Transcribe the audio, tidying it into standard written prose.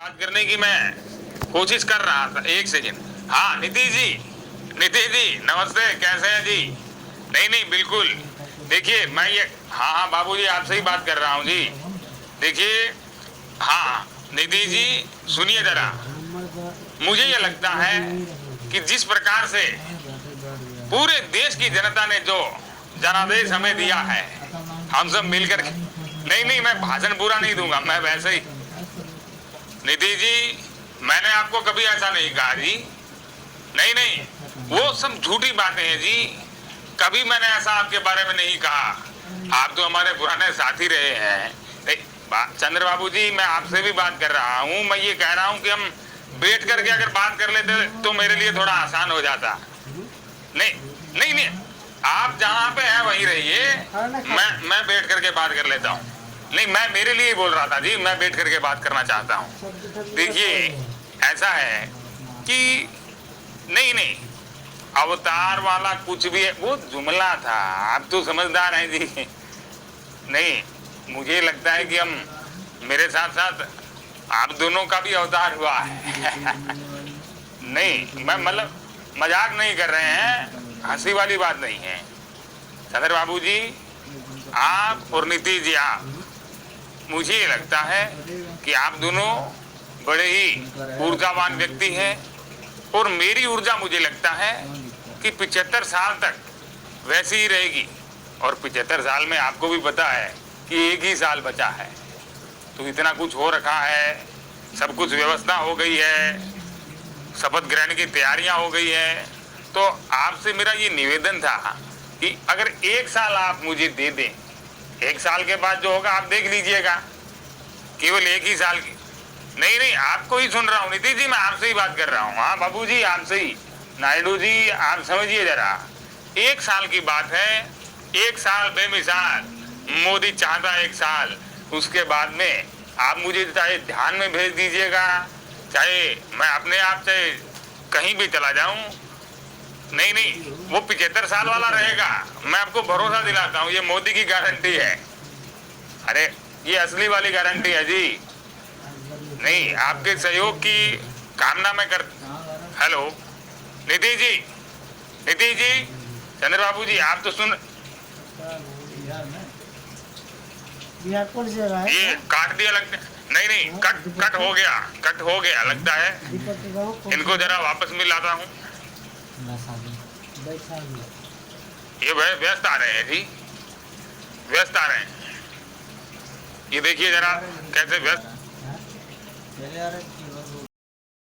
बात करने की मैं कोशिश कर रहा था। एक सेकंड। हाँ नीतीश जी नमस्ते, कैसे हैं जी? नहीं नहीं बिल्कुल। देखिए मैं ये, हाँ हाँ बाबूजी आपसे ही बात कर रहा हूँ जी। देखिए, हाँ नीतीश जी सुनिए जरा। मुझे ये लगता है कि जिस प्रकार से पूरे देश की जनता ने जो जनादेश हमें दिया है, हम सब मिलकर, नहीं नहीं मैं भाषण पूरा नहीं दूंगा, मैं वैसे ही। नीतीश जी मैंने आपको कभी ऐसा नहीं कहा जी। नहीं नहीं, वो सब झूठी बातें हैं जी। कभी मैंने ऐसा आपके बारे में नहीं कहा। आप तो हमारे पुराने साथी रहे हैं। चंद्र बाबू जी मैं आपसे भी बात कर रहा हूँ। मैं ये कह रहा हूँ कि हम बैठ करके अगर बात कर लेते तो मेरे लिए थोड़ा आसान हो जाता। नहीं नहीं नहीं, आप जहाँ पे हैं वहीं रहिए, मैं बैठ करके बात कर लेता हूँ। नहीं मैं मेरे लिए बोल रहा था जी, मैं बैठ करके बात करना चाहता हूँ। देखिए ऐसा है कि नहीं नहीं, अवतार वाला कुछ भी है वो जुमला था। आप तो समझदार हैं जी। नहीं, मुझे लगता है कि हम, मेरे साथ साथ आप दोनों का भी अवतार हुआ है। नहीं मैं मतलब मजाक नहीं कर रहे हैं, हंसी वाली बात नहीं है। चंद्र बाबू जी आप और नीतीश जी आप, मुझे ये लगता है कि आप दोनों बड़े ही ऊर्जावान व्यक्ति हैं। और मेरी ऊर्जा मुझे लगता है कि 75 साल तक वैसी ही रहेगी। और 75 साल में आपको भी पता है कि एक ही साल बचा है, तो इतना कुछ हो रखा है, सब कुछ व्यवस्था हो गई है, शपथ ग्रहण की तैयारियां हो गई है। तो आपसे मेरा ये निवेदन था कि अगर एक साल आप मुझे दे दें, एक साल के बाद जो होगा आप देख लीजिएगा। केवल एक ही साल की, नहीं नहीं आपको ही सुन रहा हूँ नीतीश जी, मैं आपसे ही बात कर रहा हूँ। हाँ बाबू जी आपसे ही। नायडू जी आप समझिए जरा, एक साल की बात है। एक साल बेमिसाल, मोदी चाहता है एक साल, उसके बाद में आप मुझे चाहे ध्यान में भेज दीजिएगा, चाहे मैं अपने आप से कहीं भी चला जाऊं। नहीं नहीं, वो 75 साल वाला रहेगा, मैं आपको भरोसा दिलाता हूँ। ये मोदी की गारंटी है। अरे ये असली वाली गारंटी है जी। नहीं आपके सहयोग की कामना मैं कर। हेलो नीतीश जी, चंद्र बाबू जी आप तो सुन। ये काट दिया लगता है। नहीं नहीं कट हो गया लगता है। इनको जरा वापस मिलाता हूँ। ये व्यस्त आ रहे हैं जी, व्यस्त आ रहे हैं। ये देखिए जरा कैसे व्यस्त।